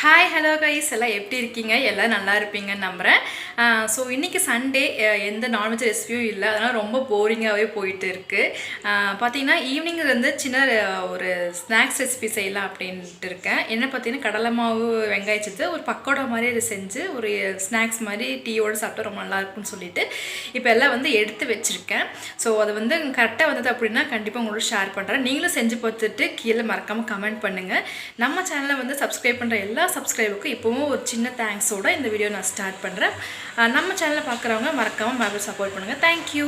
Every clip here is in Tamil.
ஹாய் ஹலோ கைஸ் எல்லாம் எப்படி இருக்கீங்க? எல்லாம் நல்லா இருப்பீங்கன்னு நம்புகிறேன். ஸோ இன்றைக்கி சண்டே, எந்த நான்வெஜ் ரெசிபியும் இல்லை, அதனால் ரொம்ப போரிங்காகவே போயிட்டு இருக்குது. பார்த்தீங்கன்னா ஈவினிங்லேருந்து சின்ன ஒரு ஸ்நாக்ஸ் ரெசிபி செய்யலாம் அப்படின்ட்டு இருக்கேன். என்ன பார்த்தீங்கன்னா கடலை மாவு வெங்காயச்சத்து ஒரு பக்கோடா மாதிரி அதை செஞ்சு ஒரு ஸ்நாக்ஸ் மாதிரி டீயோடு சாப்பிட்டா ரொம்ப நல்லாயிருக்கும்னு சொல்லிட்டு இப்போ எல்லாம் வந்து எடுத்து வச்சுருக்கேன். ஸோ அது வந்து கரெக்டாக வந்தது அப்படின்னா கண்டிப்பாக உங்களோட ஷேர் பண்ணுறேன். நீங்களும் செஞ்சு பார்த்துட்டு கீழே மறக்காமல் கமெண்ட் பண்ணுங்கள். நம்ம சேனலை வந்து சப்ஸ்கிரைப் பண்ணுற எல்லா சப்ஸ்கிரைபுக்கும் இப்போவும் ஒரு சின்ன தேங்க்ஸோட இந்த வீடியோ நான் ஸ்டார்ட் பண்ணுறேன். நம்ம சேனலை பார்க்குறவங்க மறக்காமல் பேபிள் சப்போர்ட் பண்ணுங்கள். தேங்க்யூ.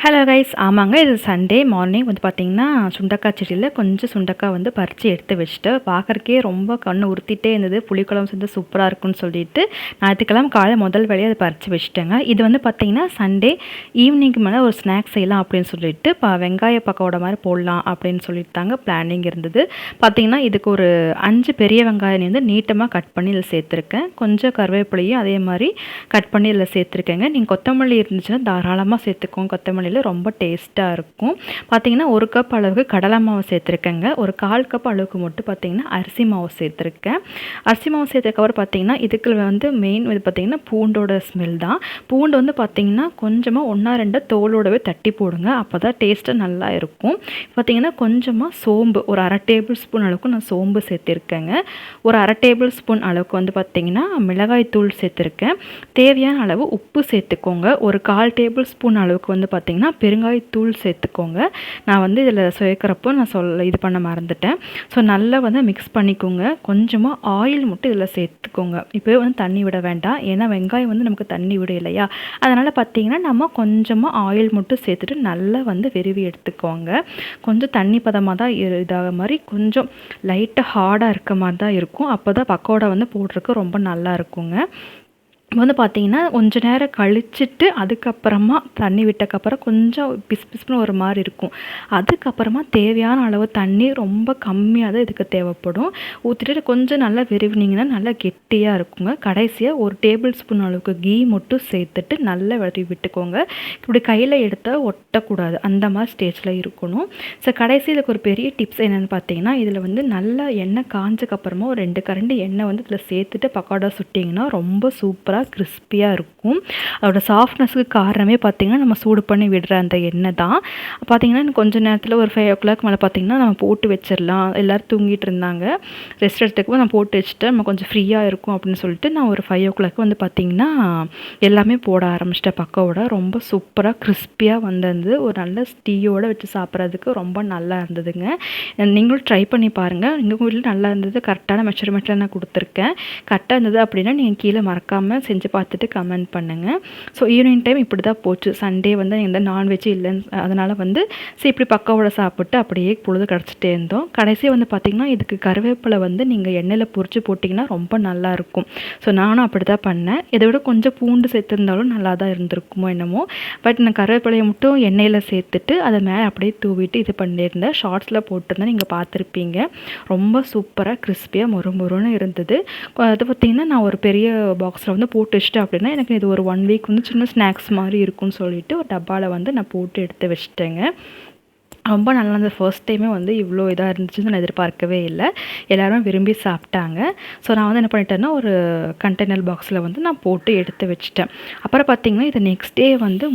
ஹலோ கைஸ், ஆமாங்க, இது சண்டே மார்னிங் வந்து பார்த்திங்கன்னா சுண்டக்காய் செடியில் கொஞ்சம் சுண்டக்காய் வந்து பறித்து எடுத்து வச்சுட்டு பார்க்குறக்கே ரொம்ப கண்ணு உறுத்திட்டே இருந்தது. புளிக்குழம்பு செஞ்சு சூப்பராக இருக்குன்னு சொல்லிட்டு ஞாயிற்றுக்கிழமை காலை முதல் வேலையை அதை பறித்து வச்சுட்டேங்க. இது வந்து பார்த்திங்கன்னா சண்டே ஈவினிங்க்கு மேலே ஒரு ஸ்நாக்ஸ் செய்யலாம் அப்படின்னு சொல்லிட்டு வெங்காய பக்கோட மாதிரி போடலாம் அப்படின்னு சொல்லிட்டு தாங்க பிளானிங் இருந்தது. பார்த்திங்கன்னா இதுக்கு ஒரு 5 பெரிய வெங்காயம் வந்து நீட்டமாக கட் பண்ணி இதில் சேர்த்துருக்கேன். கொஞ்சம் கருவேப்பிலையும் அதே மாதிரி கட் பண்ணி இதில் சேர்த்துருக்கேங்க. நீங்கள் கொத்தமல்லி இருந்துச்சுன்னா தாராளமாக சேர்த்துக்கோங்க. கொத்தமல்லி ரொம்ப டேஸ்ட்டாக இருக்கும். பார்த்தீங்கன்னா 1 கப் அளவுக்கு கடலை மாவு சேர்த்துருக்கேங்க. ஒரு 1/4 கப் அளவுக்கு மட்டும் பார்த்தீங்கன்னா அரிசி மாவு சேர்த்துருக்கேன். அரிசி மாவு சேர்த்துக்கப்புறம் பார்த்தீங்கன்னா இதுக்கு வந்து மெயின் இது பார்த்தீங்கன்னா பூண்டோட ஸ்மெல் தான். பூண்டு வந்து பார்த்தீங்கன்னா கொஞ்சமாக 1-2 தோலோடவே தட்டி போடுங்க. அப்போ தான் டேஸ்ட்டு நல்லா இருக்கும். பார்த்தீங்கன்னா கொஞ்சமாக சோம்பு ஒரு 1/2 டேபிள் ஸ்பூன் அளவுக்கு நான் சோம்பு சேர்த்துருக்கேங்க. ஒரு 1/2 டேபிள் ஸ்பூன் அளவுக்கு வந்து பார்த்தீங்கன்னா மிளகாய் தூள் சேர்த்துருக்கேன். தேவையான அளவு உப்பு சேர்த்துக்கோங்க. ஒரு 1/4 டேபிள் ஸ்பூன் அளவுக்கு வந்து பார்த்தீங்கன்னா பெருங்காயத்தூள் சேர்த்துக்கோங்க. நான் வந்து இதில் சேர்க்குறப்போ நான் இது பண்ண மறந்துட்டேன். ஸோ நல்லா வந்து மிக்ஸ் பண்ணிக்கோங்க. கொஞ்சமாக ஆயில் மட்டும் இதில் சேர்த்துக்கோங்க. இப்போவே வந்து தண்ணி விட வேண்டாம், ஏன்னா வெங்காயம் வந்து நமக்கு தண்ணி விட இல்லையா. அதனால் பார்த்திங்கன்னா நம்ம கொஞ்சமாக ஆயில் மட்டும் சேர்த்துட்டு நல்லா வந்து விருவி எடுத்துக்கோங்க. கொஞ்சம் தண்ணி பதமாக தான் இதாக மாதிரி கொஞ்சம் லைட்டாக ஹார்டாக இருக்க மாதிரி தான் இருக்கும். அப்போ தான் பக்கோடா வந்து போடுறதுக்கு ரொம்ப நல்லா இருக்குங்க. வந்து பார்த்திங்கன்னா கொஞ்சம் நேரம் கழிச்சிட்டு அதுக்கப்புறமா தண்ணி விட்டக்கப்புறம் கொஞ்சம் பிசுன்னு ஒரு மாதிரி இருக்கும். அதுக்கப்புறமா தேவையான அளவு தண்ணி ரொம்ப கம்மியாக தான் இதுக்கு தேவைப்படும். ஊற்றிட்டு கொஞ்சம் நல்லா விருவினிங்கன்னா நல்லா கெட்டியாக இருக்குங்க. கடைசியாக ஒரு டேபிள் ஸ்பூன் அளவுக்கு கீ மட்டும் சேர்த்துட்டு நல்லா விரவி விட்டுக்கோங்க. இப்படி கையில் எடுத்தால் ஒட்டக்கூடாது, அந்த மாதிரி ஸ்டேஜில் இருக்கணும். ஸோ கடைசி இதுக்கு ஒரு பெரிய டிப்ஸ் என்னென்னு பார்த்தீங்கன்னா, இதில் வந்து நல்லா எண்ணெய் காஞ்சக்கப்புறமா ஒரு 2 கரண்டி எண்ணெய் வந்து இதில் சேர்த்துட்டு பக்கோடா சுட்டிங்கன்னா ரொம்ப சூப்பராக கிறிஸ்பியாக இருக்கும். அதோட சாஃப்ட்னஸுக்கு காரணமே பார்த்திங்கன்னா நம்ம சூடு பண்ணி விடுற அந்த எண்ணெய் தான். பார்த்திங்கன்னா கொஞ்சம் நேரத்தில் ஒரு 5 o'clock மேலே பார்த்திங்கன்னா நம்ம போட்டு வச்சிடலாம். எல்லோரும் தூங்கிட்டு இருந்தாங்க, ரெஸ்ட் எடுத்துக்கும் நான் போட்டு வச்சுட்டு நம்ம கொஞ்சம் ஃப்ரீயாக இருக்கும் அப்படின்னு சொல்லிட்டு நான் ஒரு 5 o'clock வந்து பார்த்திங்கன்னா எல்லாமே போட ஆரம்பிச்சிட்டேன். பக்கோடா ரொம்ப சூப்பராக கிறிஸ்பியாக வந்திருந்தது. ஒரு நல்ல டீயோடு வச்சு சாப்பிட்றதுக்கு ரொம்ப நல்லா இருந்ததுங்க. நீங்களும் ட்ரை பண்ணி பாருங்கள். எங்கள் வீட்டில் நல்லா இருந்தது. கரெக்டான மெஷர்மெண்ட்டில் நான் கொடுத்துருக்கேன். கரெக்டாக இருந்தது அப்படின்னா நீங்கள் கீழே மறக்காமல் செஞ்சு பார்த்துட்டு கமெண்ட் பண்ணுங்கள். ஸோ ஈவினிங் டைம் இப்படி தான் போச்சு. சண்டே வந்து எந்த நான்வெஜ் இல்லைன்னு அதனால் வந்து சரி இப்படி பக்காவோட சாப்பிட்டு அப்படியே பொழுது கிடச்சிட்டே இருந்தோம். கடைசியாக வந்து பார்த்திங்கன்னா இதுக்கு கருவேப்பிலை வந்து நீங்கள் எண்ணெயில் பொரிச்சு போட்டிங்கன்னா ரொம்ப நல்லாயிருக்கும். ஸோ நானும் அப்படி தான் பண்ணேன். இதை விட கொஞ்சம் பூண்டு சேர்த்துருந்தாலும் நல்லா தான் இருந்திருக்குமோ என்னமோ. பட் நான் கருவேப்பிலையை மட்டும் எண்ணெயில் சேர்த்துட்டு அதை மேலே அப்படியே தூவிட்டு இது பண்ணியிருந்தேன். ஷார்ட்ஸில் போட்டிருந்தேன், நீங்கள் பார்த்துருப்பீங்க. ரொம்ப சூப்பராக கிறிஸ்பியாக மொறுன்னு இருந்தது. அது பார்த்திங்கன்னா நான் ஒரு பெரிய பாக்ஸில் வந்து போட்டு வச்சுட்டு அப்படின்னா எனக்கு இது ஒரு 1 வீக் வந்து சின்ன ஸ்நாக்ஸ் மாதிரி இருக்கும்னு சொல்லிட்டு ஒரு டப்பாவில் வந்து நான் போட்டு எடுத்து வச்சுட்டேங்க. ரொம்ப நல்லா இருந்தது. ஃபர்ஸ்ட் டைமே வந்து இவ்வளோ இதாக இருந்துச்சுன்னு நான் எதிர்பார்க்கவே இல்லை. எல்லாருமே விரும்பி சாப்பிட்டாங்க. ஸோ நான் வந்து என்ன பண்ணிட்டேன்னா ஒரு கண்டெய்னர் பாக்ஸில் வந்து நான் போட்டு எடுத்து வச்சுட்டேன். அப்புறம் பார்த்திங்கன்னா இது நெக்ஸ்ட் டே வந்து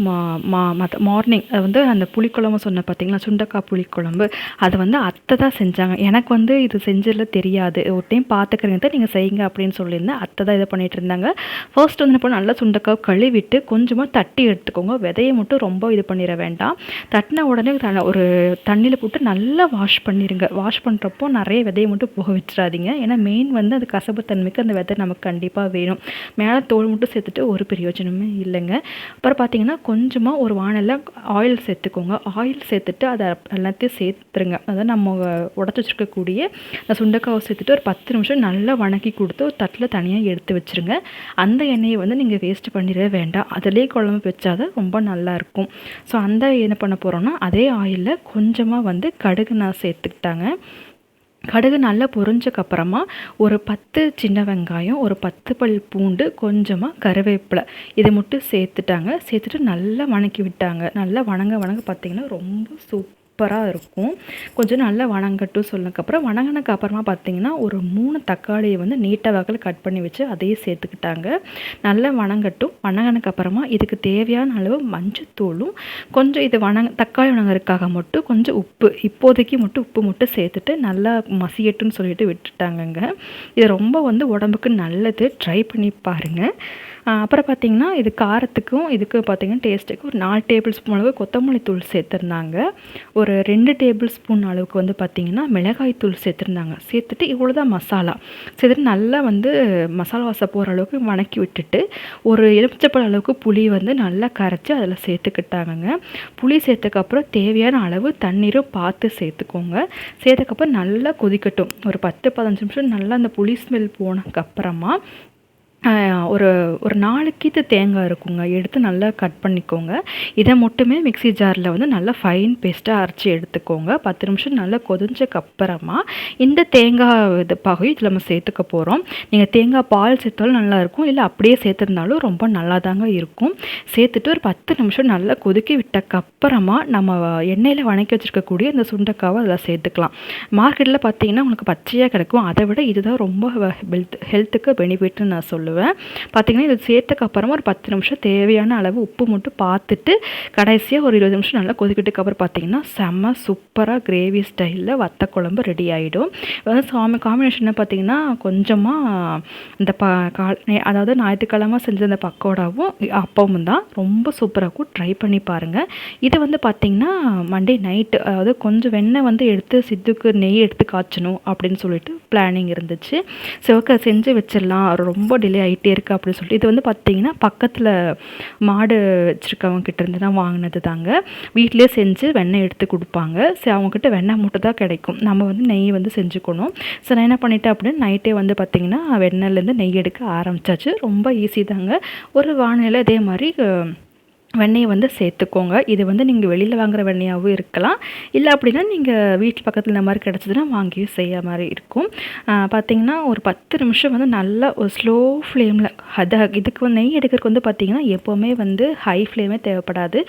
மார்னிங் வந்து அந்த புளிக்குழம்பு சொன்னேன் பார்த்திங்களா, சுண்டக்காய் புளிக்குழம்பு, அது வந்து அத்தை தான் செஞ்சாங்க. எனக்கு வந்து இது செஞ்சதில் தெரியாது. ஒரு டைம் பார்த்துக்கிறேங்க தான் நீங்கள் செய்யுங்க அப்படின்னு சொல்லியிருந்தேன். அத்தை தான் இதை பண்ணிகிட்டு இருந்தாங்க. ஃபர்ஸ்ட் வந்து என்ன பண்ண நல்லா சுண்டக்காய் கழுவிட்டு கொஞ்சமாக தட்டி எடுத்துக்கோங்க. விதையை மட்டும் ரொம்ப இது பண்ணிட வேண்டாம். தட்டின உடனே ஒரு தண்ணியில் போட்டு நல்லா வாஷ் பண்ணிடுங்க. வாஷ் பண்ணுறப்போ நிறைய விதையை மட்டும் போக வச்சிடாதீங்க. ஏன்னா மெயின் வந்து அது கசப்புத்தன்மைக்கு அந்த விதை நமக்கு கண்டிப்பாக வேணும். மேலே தோல் மட்டும் சேர்த்துட்டு ஒரு பிரயோஜனமே இல்லைங்க. அப்புறம் பார்த்திங்கன்னா கொஞ்சமாக ஒரு வானலில் ஆயில் சேர்த்துக்கோங்க. ஆயில் சேர்த்துட்டு அதை எல்லாத்தையும் சேர்த்துருங்க. அதாவது நம்ம உடச்சி வச்சுருக்கக்கூடிய அந்த சுண்டைக்காவை சேர்த்துட்டு ஒரு 10 நிமிஷம் நல்லா வணக்கி கொடுத்து ஒரு தட்டில் தனியாக எடுத்து வச்சுருங்க. அந்த எண்ணெயை வந்து நீங்கள் வேஸ்ட் பண்ணிடவே வேண்டாம். அதிலே குழம்பு வச்சாதான் ரொம்ப நல்லாயிருக்கும். ஸோ அந்த என்ன பண்ண போகிறோன்னா அதே ஆயிலில் கொஞ்சமாக வந்து கடுகு நான் சேர்த்துக்கிட்டாங்க. கடுகு நல்லா பொரிஞ்சக்கப்புறமா ஒரு 10 சின்ன வெங்காயம், ஒரு 10 பல் பூண்டு, கொஞ்சமாக கருவேப்பிலை இதை மட்டும் சேர்த்துட்டாங்க. சேர்த்துட்டு நல்லா வணக்கி விட்டாங்க. நல்லா வணங்க பார்த்திங்கன்னா ரொம்ப சூப்பராக இருக்கும். கொஞ்சம் நல்லா வணங்கட்டும் சொன்னதுக்கப்புறம் வணங்கினதுக்கு அப்புறமா பார்த்திங்கன்னா ஒரு 3 தக்காளியை வந்து நீட்ட வாக்கில் கட் பண்ணி வச்சு அதையும் சேர்த்துக்கிட்டாங்க. நல்லா வணங்கட்டும். வணங்கினதுக்கப்புறமா இதுக்கு தேவையான அளவு மஞ்சத்தூளும் கொஞ்சம் இது தக்காளி வணங்குறதுக்காக மட்டும் கொஞ்சம் உப்பு, இப்போதைக்கு மட்டும் உப்பு மட்டும் சேர்த்துட்டு நல்லா மசியட்டுன்னு சொல்லிட்டு விட்டுட்டாங்கங்க. இது ரொம்ப வந்து உடம்புக்கு நல்லது, ட்ரை பண்ணி பாருங்கள். அப்புறம் பார்த்திங்கன்னா இது காரத்துக்கும் இதுக்கு பார்த்திங்கன்னா டேஸ்ட்டுக்கு ஒரு 4 டேபிள் ஸ்பூன் அளவு கொத்தமல்லி தூள் சேர்த்துருந்தாங்க. ஒரு 2 டேபிள் ஸ்பூன் அளவுக்கு வந்து பார்த்திங்கன்னா மிளகாய் தூள் சேர்த்துருந்தாங்க. சேர்த்துட்டு இவ்வளோ தான் மசாலா சேர்த்துட்டு நல்லா வந்து மசாலா வாசம் போகிற அளவுக்கு வணக்கி விட்டுட்டு ஒரு எலுமிச்சப்பழம் அளவுக்கு புளி வந்து நல்லா கரைச்சி அதில் சேர்த்துக்கிட்டாங்கங்க. புளி சேர்த்துக்கப்புறம் தேவையான அளவு தண்ணீரும் பார்த்து சேர்த்துக்கோங்க. சேர்த்துக்கப்புறம் நல்லா கொதிக்கட்டும். ஒரு 10-15 நிமிஷம் நல்லா அந்த புளி ஸ்மெல் போனதுக்கப்புறமா ஒரு 4 கீத்து தேங்காய் இருக்குங்க, எடுத்து நல்லா கட் பண்ணிக்கோங்க. இதை மட்டுமே மிக்ஸி ஜாரில் வந்து நல்லா ஃபைன் பேஸ்ட்டாக அரைச்சி எடுத்துக்கோங்க. 10 நிமிஷம் நல்லா கொதிஞ்சக்கப்புறமா இந்த தேங்காய் பாகையும் இதில் நம்ம சேர்த்துக்க போகிறோம். நீங்கள் தேங்காய் பால் சேர்த்தாலும் நல்லாயிருக்கும், இல்லை அப்படியே சேர்த்துருந்தாலும் ரொம்ப நல்லா தாங்க இருக்கும். சேர்த்துட்டு ஒரு 10 நிமிஷம் நல்லா கொதிக்க விட்டக்கப்புறமா நம்ம எண்ணெயில் வணக்கி வச்சுருக்கக்கூடிய இந்த சுண்டைக்காவை அதில் சேர்த்துக்கலாம். மார்க்கெட்டில் பார்த்தீங்கன்னா உங்களுக்கு பச்சையாக கிடைக்கும், அதை விட இதுதான் ரொம்ப ஹெல்த்துக்கு பெனிஃபிட்னு நான் சொல்லுவேன். பார்த்திங்கன்னா இது சேர்த்துக்கப்புறமா ஒரு 10 நிமிஷம் தேவையான அளவு உப்பு மட்டும் பார்த்துட்டு கடைசியாக ஒரு 20 நிமிஷம் நல்லா கொதிக்கிட்டுக்கு அப்புறம் பார்த்திங்கன்னா செம்ம சூப்பராக கிரேவி ஸ்டைலில் வத்த குழம்பு ரெடி ஆகிடும். அதாவது காம்பினேஷன் பார்த்திங்கன்னா கொஞ்சமாக இந்த அதாவது ஞாயிற்றுக்கிழமை செஞ்ச அந்த பக்கோடாவும் அப்பவும் தான் ரொம்ப சூப்பராக இருக்கும். ட்ரை பண்ணி பாருங்கள். இதை வந்து பார்த்திங்கன்னா மண்டே நைட்டு, அதாவது கொஞ்சம் வெண்ணெய் வந்து எடுத்து சித்துக்கு நெய் எடுத்து காய்ச்சணும் அப்படின்னு சொல்லிட்டு பிளானிங் இருந்துச்சு. சிவக்க செஞ்சு வச்சிடலாம், ரொம்ப டிலே ஆகிட்டே இருக்குது அப்படின்னு சொல்லிட்டு இது வந்து பார்த்திங்கன்னா பக்கத்தில் மாடு வச்சுருக்கவங்க கிட்டேருந்து தான் வாங்கினது தாங்க. வீட்டிலே செஞ்சு வெண்ணெய் எடுத்து கொடுப்பாங்க. சரி, அவங்கக்கிட்ட வெண்ணெய் மட்டும் தான் கிடைக்கும், நம்ம வந்து நெய் வந்து செஞ்சுக்கணும். ஸோ நான் என்ன பண்ணிட்டேன் அப்படின்னு நைட்டே வந்து பார்த்திங்கன்னா வெண்ணெயிலேருந்து நெய் எடுக்க ஆரம்பித்தாச்சு. ரொம்ப ஈஸி தாங்க. ஒரு வானிலை இதே மாதிரி வெண்ணெயை வந்து சேர்த்துக்கோங்க. இது வந்து நீங்கள் வெளியில் வாங்குகிற வெண்ணெயாகவும் இருக்கலாம், இல்லை அப்படின்னா நீங்கள் வீட்டு பக்கத்தில் இந்த மாதிரி கிடச்சிதுன்னா வாங்கியும் செய்ய மாதிரி இருக்கும். பார்த்திங்கன்னா ஒரு 10 நிமிஷம் வந்து நல்லா ஒரு ஸ்லோ ஃப்ளேமில் இதுக்கு வந்து நெய் எடுக்கிறதுக்கு வந்து பார்த்திங்கன்னா எப்போவுமே வந்து ஹை ஃப்ளேமே தேவைப்படாது,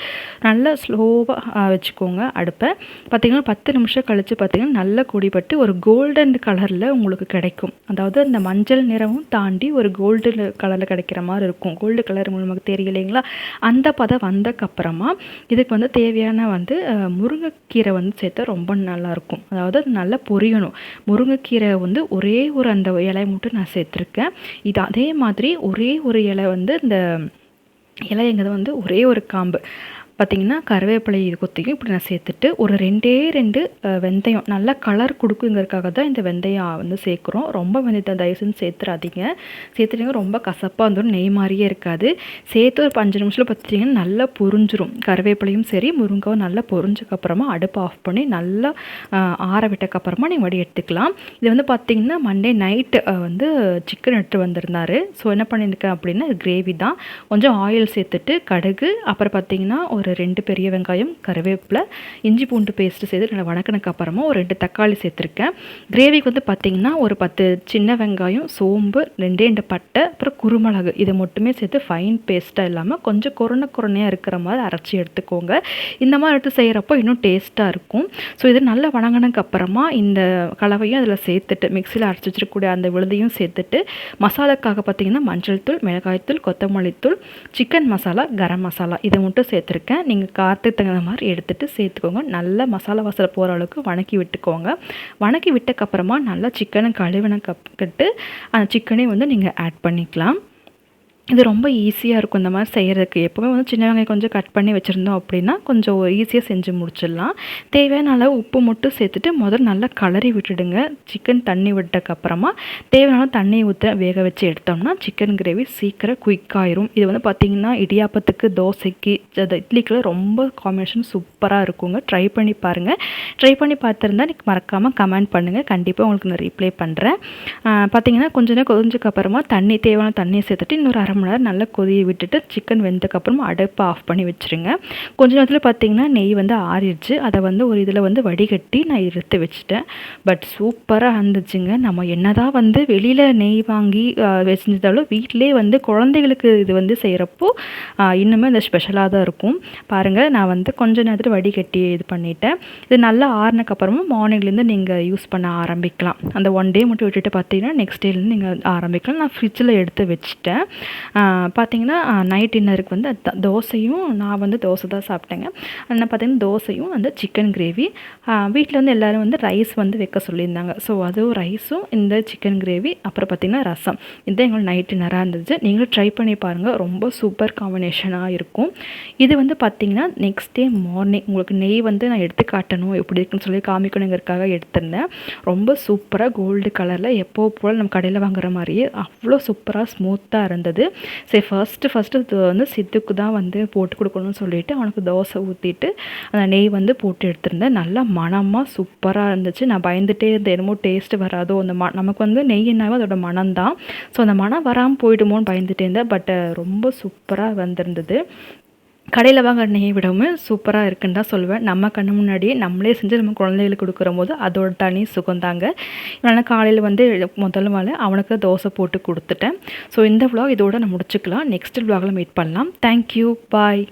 நல்லா ஸ்லோவாக வச்சுக்கோங்க அடுப்பை. பார்த்திங்கன்னா 10 நிமிஷம் கழித்து பார்த்திங்கன்னா நல்லா குடிப்பட்டு ஒரு கோல்டன் கலரில் உங்களுக்கு கிடைக்கும். அதாவது அந்த மஞ்சள் நிறமும் தாண்டி ஒரு கோல்டு கலரில் கிடைக்கிற மாதிரி இருக்கும். கோல்டு கலர் உங்களுக்கு தெரியலைங்களா? அந்த பதம் வந்தக்கப்புறமா இதுக்கு வந்து தேவையான வந்து முருங்கைக்கீரை வந்து சேர்த்தா ரொம்ப நல்லாயிருக்கும். அதாவது அது நல்லா பொரியணும். முருங்கைக்கீரை வந்து ஒரே ஒரு அந்த இலை மட்டும் நான் சேர்த்துருக்கேன். இது அதே மாதிரி ஒரே ஒரு இலை வந்து இந்த இலைங்கிறது வந்து ஒரே ஒரு காம்பு பார்த்திங்கன்னா கருவேப்பிலை இது கொத்திக்கும் இப்படி நான் சேர்த்துட்டு ஒரு 2 வெந்தயம் நல்லா கலர் கொடுக்குங்கிறதுக்காக தான் இந்த வெந்தயம் வந்து சேர்க்குறோம். ரொம்ப வெந்தயத்தை தயவுசெஞ்சு சேர்த்துட்டிங்க ரொம்ப கசப்பாக வந்துடும், நெய் மாதிரியே இருக்காது. சேர்த்து ஒரு 5 நிமிஷத்தில் பார்த்திங்கன்னா நல்லா பொரிஞ்சிரும். கருவேப்பிலையும் சரி முருங்காவும் நல்லா பொரிஞ்சக்கப்புறமா அடுப்பு ஆஃப் பண்ணி நல்லா ஆற விட்டக்கப்புறமா நீங்கள் வடி எடுத்துக்கலாம். இது வந்து பார்த்திங்கன்னா மண்டே நைட்டு வந்து சிக்கன் எடுத்து வந்திருந்தார். ஸோ என்ன பண்ணியிருக்கேன் அப்படின்னா கிரேவி தான். கொஞ்சம் ஆயில் சேர்த்துட்டு கடுகு, அப்புறம் பார்த்திங்கன்னா ஒரு 2 பெரிய வெங்காயம், கருவேப்பிலை, இஞ்சி பூண்டு பேஸ்ட்டு சேர்த்து நல்லா வணக்கினதுக்கு அப்புறமா ஒரு 2 தக்காளி சேர்த்துருக்கேன். கிரேவிக்கு வந்து பார்த்திங்கன்னா ஒரு 10 சின்ன வெங்காயம், சோம்பு, 2 பட்டை, அப்புறம் குருமிளகு இதை மட்டுமே சேர்த்து ஃபைன் பேஸ்ட்டாக இல்லாமல் கொஞ்சம் குறையாக இருக்கிற மாதிரி அரைச்சி எடுத்துக்கோங்க. இந்த மாதிரி எடுத்து செய்கிறப்போ இன்னும் டேஸ்ட்டாக இருக்கும். ஸோ இது நல்லா வணங்கினதுக்கு அப்புறமா இந்த கலவையும் அதில் சேர்த்துட்டு மிக்சியில் அரைச்சி வச்சிருக்கக்கூடிய அந்த விழுதையும் சேர்த்துட்டு மசாலாக்காக பார்த்திங்கன்னா மஞ்சள் தூள், மிளகாய் தூள், கொத்தமல்லி தூள், சிக்கன் மசாலா, கரம் மசாலா இதை மட்டும் சேர்த்துருக்கேன். நீங்கள் காரத்துக்கு தகுந்த மாதிரி எடுத்துகிட்டு சேர்த்துக்கோங்க. நல்லா மசாலா வாசனை போகிற அளவுக்கு வணக்கி விட்டுக்கோங்க. வணக்கி விட்டக்கப்புறமா நல்லா சிக்கனை கழுவினக்கட்டு அந்த சிக்கனை வந்து நீங்கள் ஆட் பண்ணிக்கலாம். இது ரொம்ப ஈஸியாக இருக்கும் இந்த மாதிரி செய்கிறதுக்கு. எப்போவுமே வந்து சின்ன வெங்காயம் கொஞ்சம் கட் பண்ணி வச்சுருந்தோம் அப்படின்னா கொஞ்சம் ஈஸியாக செஞ்சு முடிச்சிடலாம். தேவையான அளவு உப்பு மட்டும் சேர்த்துட்டு முதல்ல நல்லா கலரி விட்டுடுங்க. சிக்கன் தண்ணி விட்டக்கப்புறமா தேவையான தண்ணி ஊற்ற வேக வச்சு எடுத்தோம்னா சிக்கன் கிரேவி சீக்கிரம் குயிக்காயிரும். இது வந்து பார்த்திங்கன்னா இடியாப்பத்துக்கு, தோசைக்கு, இட்லிக்கெல்லாம் ரொம்ப காம்பினேஷன் சூப்பராக இருக்குங்க. ட்ரை பண்ணி பாருங்கள். ட்ரை பண்ணி பார்த்துருந்தா எனக்கு மறக்காமல் கமெண்ட் பண்ணுங்கள். கண்டிப்பாக உங்களுக்கு நான் ரீப்ளை பண்ணுறேன். பார்த்திங்கன்னா கொஞ்ச நேரம் கொதிஞ்சக்கப்புறமா தேவையான தண்ணியை சேர்த்துட்டு இன்னொரு 1/2 மணி நேரம் நல்லா கொதிய விட்டுட்டு சிக்கன் வெந்ததுக்கப்புறம் அடுப்பை ஆஃப் பண்ணி வச்சுருங்க. கொஞ்ச நேரத்தில் பார்த்தீங்கன்னா நெய் வந்து ஆறிடுச்சு. அதை வந்து ஒரு இதில் வந்து வடிகட்டி நான் எடுத்து வச்சுட்டேன். பட் சூப்பராக இருந்துச்சுங்க. நம்ம என்னதான் வந்து வெளியில் நெய் வாங்கி செஞ்சாலும் வீட்டிலே வந்து குழந்தைகளுக்கு இது வந்து செய்கிறப்போ இன்னுமே அந்த ஸ்பெஷலாக தான் இருக்கும். பாருங்கள், நான் வந்து கொஞ்ச நேரத்தில் வடிகட்டி இது பண்ணிட்டேன். இது நல்லா ஆறினக்கப்புறமா மார்னிங்லேருந்து நீங்கள் யூஸ் பண்ண ஆரம்பிக்கலாம். அந்த 1 டே மட்டும் விட்டுட்டு பார்த்தீங்கன்னா நெக்ஸ்ட் டேலேருந்து நீங்கள் ஆரம்பிக்கலாம். நான் ஃப்ரிட்ஜில் எடுத்து வச்சுட்டேன். பார்த்தீங்கன்னா நைட் டின்னருக்கு வந்து தோசையும், நான் வந்து தோசை தான் சாப்பிட்டேங்க. ஆனால் பார்த்தீங்கன்னா தோசையும் அந்த சிக்கன் கிரேவி, வீட்டில் வந்து எல்லோரும் வந்து ரைஸ் வந்து வைக்க சொல்லியிருந்தாங்க. ஸோ அதுவும் ரைஸும் இந்த சிக்கன் கிரேவி, அப்புறம் பார்த்திங்கன்னா ரசம், இதுதான் எங்களுக்கு நைட் டின்னராக இருந்துச்சு. நீங்களும் ட்ரை பண்ணி பாருங்கள், ரொம்ப சூப்பர் காம்பினேஷனாக இருக்கும். இது வந்து பார்த்திங்கன்னா நெக்ஸ்ட் டே மார்னிங் உங்களுக்கு நெய் வந்து நான் எடுத்து காட்டணும் எப்படி இருக்குன்னு சொல்லி காமிக்கணுங்கிறதுக்காக எடுத்திருந்தேன். ரொம்ப சூப்பராக கோல்டு கலரில் எப்போ போல் நம்ம கடையில் வாங்குற மாதிரியே அவ்வளோ சூப்பராக ஸ்மூத்தாக இருந்தது. சரி, ஃபஸ்ட்டு இது வந்து சித்துக்கு தான் வந்து போட்டு கொடுக்கணும்னு சொல்லிவிட்டு அவனுக்கு தோசை ஊற்றிட்டு அந்த நெய் வந்து போட்டு எடுத்திருந்தேன். நல்லா மணமாக சூப்பராக இருந்துச்சு. நான் பயந்துகிட்டே இருந்தேன், என்னமோ டேஸ்ட்டு வராதோ, அந்த நமக்கு வந்து நெய்னாவே அதோட மனம் தான். ஸோ அந்த மனம் வராமல் போயிடுமோன்னு பயந்துகிட்டே இருந்தேன். பட் ரொம்ப சூப்பராக வந்திருந்தது. கடையில் வாங்குற நெய் விடவும் சூப்பராக இருக்குன்னு தான் சொல்லுவேன். நம்ம கண்ணு முன்னாடியே நம்மளே செஞ்சு நம்ம குழந்தைகளுக்கு கொடுக்குற போது அதோட தனி சுகந்தாங்க. இதனால் காலையில் வந்து முதல்ல மேலே அவனுக்கு தோசை போட்டு கொடுத்துட்டேன். ஸோ இந்த vlog இதோட நான் முடிச்சுக்கலாம். நெக்ஸ்ட் vlogல மீட் பண்ணலாம். தேங்க்யூ, பாய்.